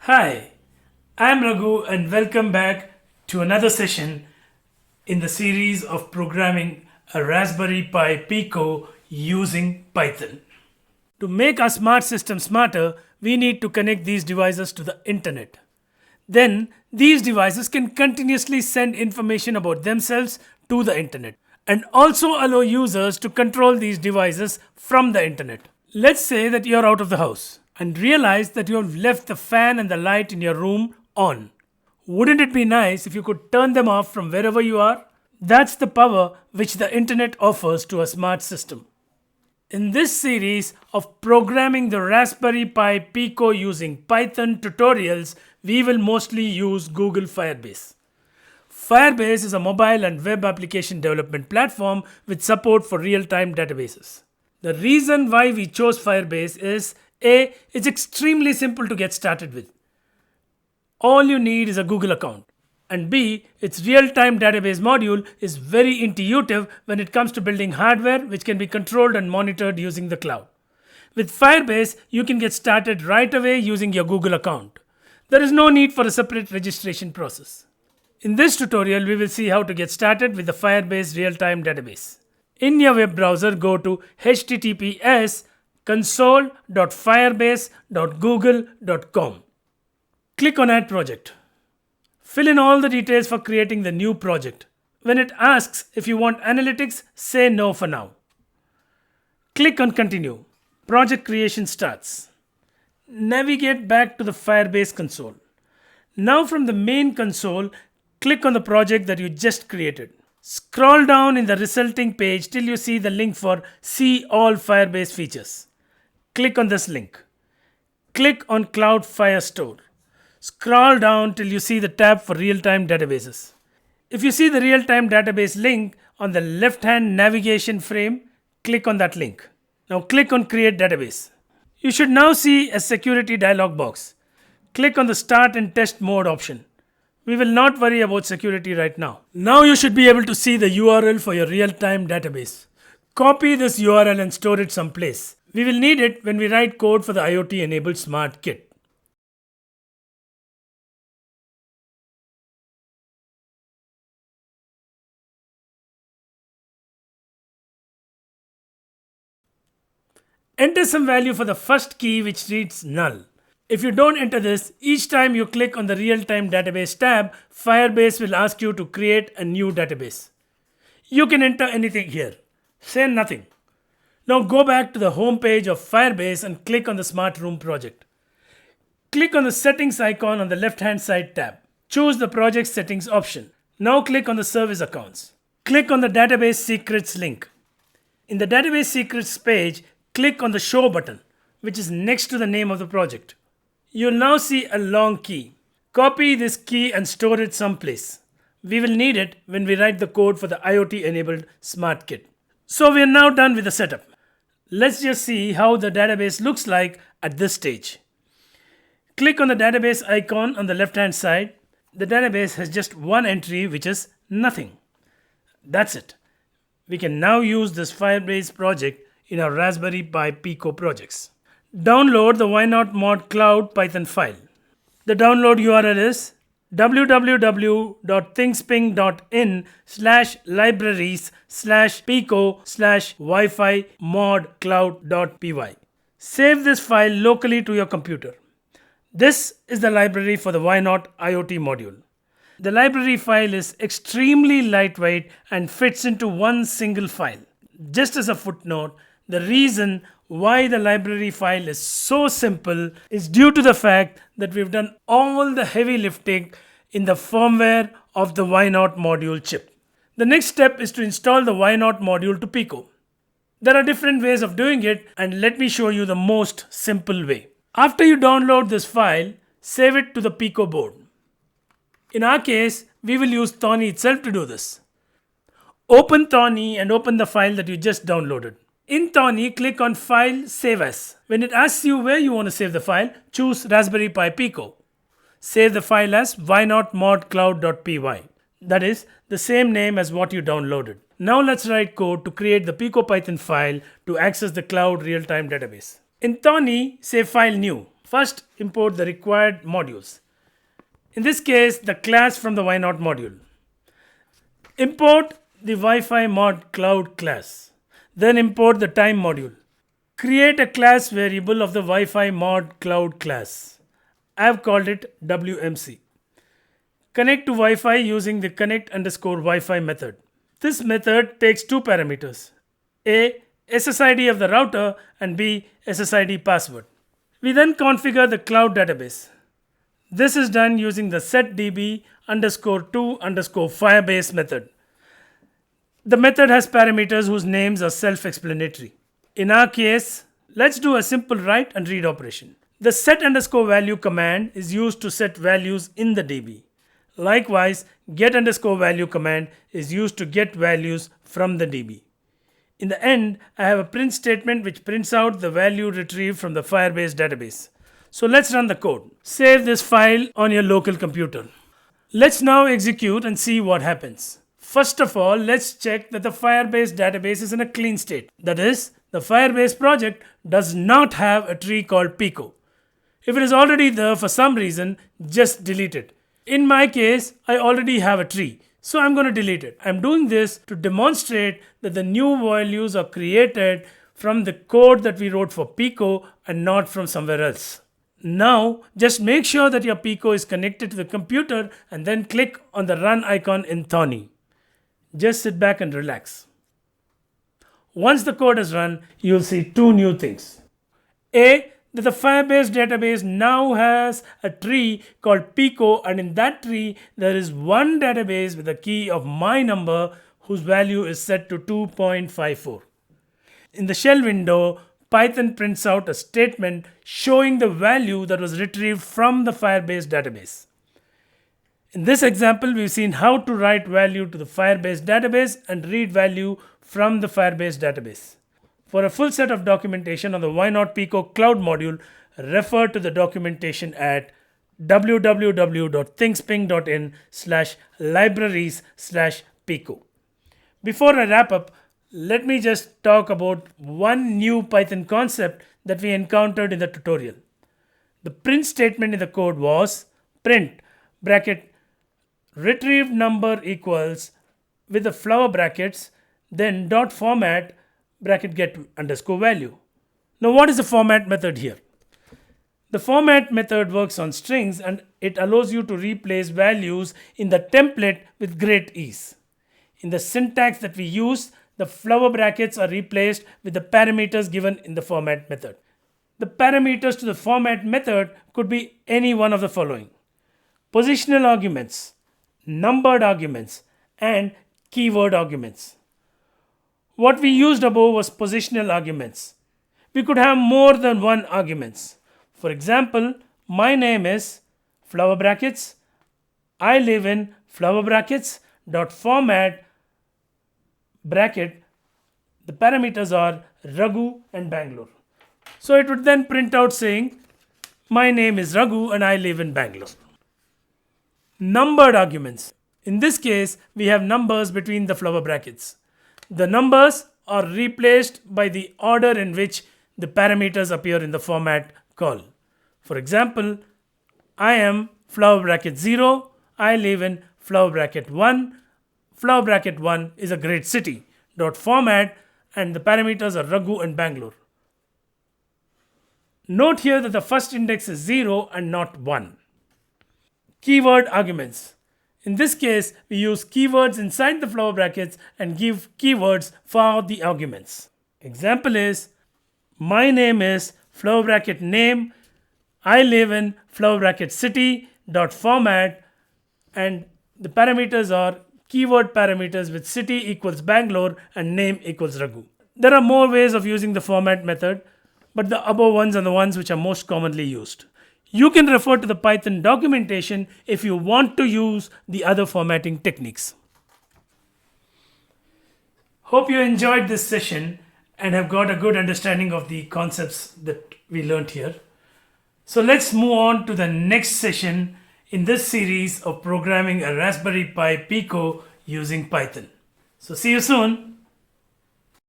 Hi, I'm Raghu and welcome back to another session in the series of programming a Raspberry Pi Pico using Python. To make our smart system smarter, we need to connect these devices to the internet. Then, these devices can continuously send information about themselves to the internet and also allow users to control these devices from the internet. Let's say that you're out of the house and realize that you have left the fan and the light in your room on. Wouldn't it be nice if you could turn them off from wherever you are? That's the power which the internet offers to a smart system. In this series of programming the Raspberry Pi Pico using Python tutorials, we will mostly use Google Firebase. Firebase is a mobile and web application development platform with support for real-time databases. The reason why we chose Firebase is A. It's extremely simple to get started with. All you need is a Google account. And B. Its real-time database module is very intuitive when it comes to building hardware which can be controlled and monitored using the cloud. With Firebase, you can get started right away using your Google account. There is no need for a separate registration process. In this tutorial, we will see how to get started with the Firebase real-time database. In your web browser, go to https://console.firebase.google.com. Click on Add Project. Fill in all the details for creating the new project. When it asks if you want analytics, say no for now. Click on Continue. Project creation starts. Navigate back to the Firebase console. Now from the main console, click on the project that you just created. Scroll down in the resulting page till you see the link for See All Firebase Features. Click on this link. Click on Cloud Firestore. Scroll down till you see the tab for real-time databases. If you see the real-time database link on the left-hand navigation frame, click on that link. Now click on Create Database. You should now see a security dialog box. Click on the Start and Test Mode option. We will not worry about security right now. Now you should be able to see the URL for your real-time database. Copy this URL and store it someplace. We will need it when we write code for the IoT-enabled Smart Kit. Enter some value for the first key which reads null. If you don't enter this, each time you click on the real-time database tab, Firebase will ask you to create a new database. You can enter anything here. Say nothing. Now go back to the home page of Firebase and click on the Smart Room project. Click on the Settings icon on the left-hand side tab. Choose the Project Settings option. Now click on the Service Accounts. Click on the Database Secrets link. In the Database Secrets page, click on the Show button, which is next to the name of the project. You'll now see a long key. Copy this key and store it someplace. We will need it when we write the code for the IoT-enabled Smart Kit. So we are now done with the setup. Let's just see how the database looks like at this stage. Click on the database icon on the left-hand side. The database has just one entry, which is nothing. That's it. We can now use this Firebase project in our Raspberry Pi Pico projects. Download the Why Not Mod Cloud Python file. The download URL is www.thingsping.in/libraries/pico/wi-fi mod cloud.py. Save this file locally to your computer. This is the library for the Why Not IoT module. The library file is extremely lightweight and fits into one single file. Just as a footnote, the reason why the library file is so simple is due to the fact that we've done all the heavy lifting in the firmware of the Why Not module chip. The next step is to install the Why Not module to Pico. There are different ways of doing it, and let me show you the most simple way. After you download this file, save it to the Pico board. In our case, we will use Thorny itself to do this. Open Thorny and open the file that you just downloaded. In Thorny, click on File, Save As. When it asks you where you want to save the file, choose Raspberry Pi Pico. Save the file as whynotmodcloud.py. That is the same name as what you downloaded. Now let's write code to create the PicoPython file to access the cloud real-time database. In Thorny, say File New. First, import the required modules. In this case, the class from the Why-Not module. Import the Wi-Fi mod cloud class. Then import the time module. Create a class variable of the Wi-Fi mod cloud class. I have called it WMC. Connect to Wi-Fi using the connect_Wi-Fi method. This method takes two parameters. A. SSID of the router and B. SSID password. We then configure the cloud database. This is done using the setDB_to_Firebase method. The method has parameters whose names are self-explanatory. In our case, let's do a simple write and read operation. The set_value command is used to set values in the DB. Likewise, get_value command is used to get values from the DB. In the end, I have a print statement which prints out the value retrieved from the Firebase database. So let's run the code. Save this file on your local computer. Let's now execute and see what happens. First of all, let's check that the Firebase database is in a clean state. That is, the Firebase project does not have a tree called Pico. If it is already there for some reason, just delete it. In my case, I already have a tree, so I'm going to delete it. I'm doing this to demonstrate that the new values are created from the code that we wrote for Pico and not from somewhere else. Now, just make sure that your Pico is connected to the computer and then click on the run icon in Thorny. Just sit back and relax. Once the code is run, you'll see two new things. A. That the Firebase database now has a tree called Pico, and in that tree there is one database with a key of my number whose value is set to 2.54. In the shell window, Python prints out a statement showing the value that was retrieved from the Firebase database. In this example, we've seen how to write value to the Firebase database and read value from the Firebase database. For a full set of documentation on the Why-Not Pico cloud module, refer to the documentation at www.thingsping.in/libraries/Pico. Before I wrap up, let me just talk about one new Python concept that we encountered in the tutorial. The print statement in the code was print bracket retrieved number equals with the flower brackets, then dot format bracket get_value. Now what is the format method here? The format method works on strings and it allows you to replace values in the template with great ease. In the syntax that we use, the flower brackets are replaced with the parameters given in the format method. The parameters to the format method could be any one of the following: positional arguments, numbered arguments, and keyword arguments. What we used above was positional arguments. We could have more than one arguments. For example, my name is flower brackets, I live in flower brackets dot format bracket. The parameters are Raghu and Bangalore. So it would then print out saying my name is Raghu and I live in Bangalore. Numbered arguments. In this case, we have numbers between the flower brackets. The numbers are replaced by the order in which the parameters appear in the format call. For example, I am flower bracket 0, I live in flower bracket 1. Flower bracket 1 is a great city. Dot format, and the parameters are Raghu and Bangalore. Note here that the first index is 0 and not 1. Keyword arguments. In this case, we use keywords inside the flower brackets and give keywords for the arguments. Example is, my name is flower bracket name, I live in flower bracket city dot format, and the parameters are keyword parameters with city equals Bangalore and name equals Raghu. There are more ways of using the format method, but the above ones are the ones which are most commonly used. You can refer to the Python documentation if you want to use the other formatting techniques. Hope you enjoyed this session and have got a good understanding of the concepts that we learned here. So let's move on to the next session in this series of programming a Raspberry Pi Pico using Python. So see you soon.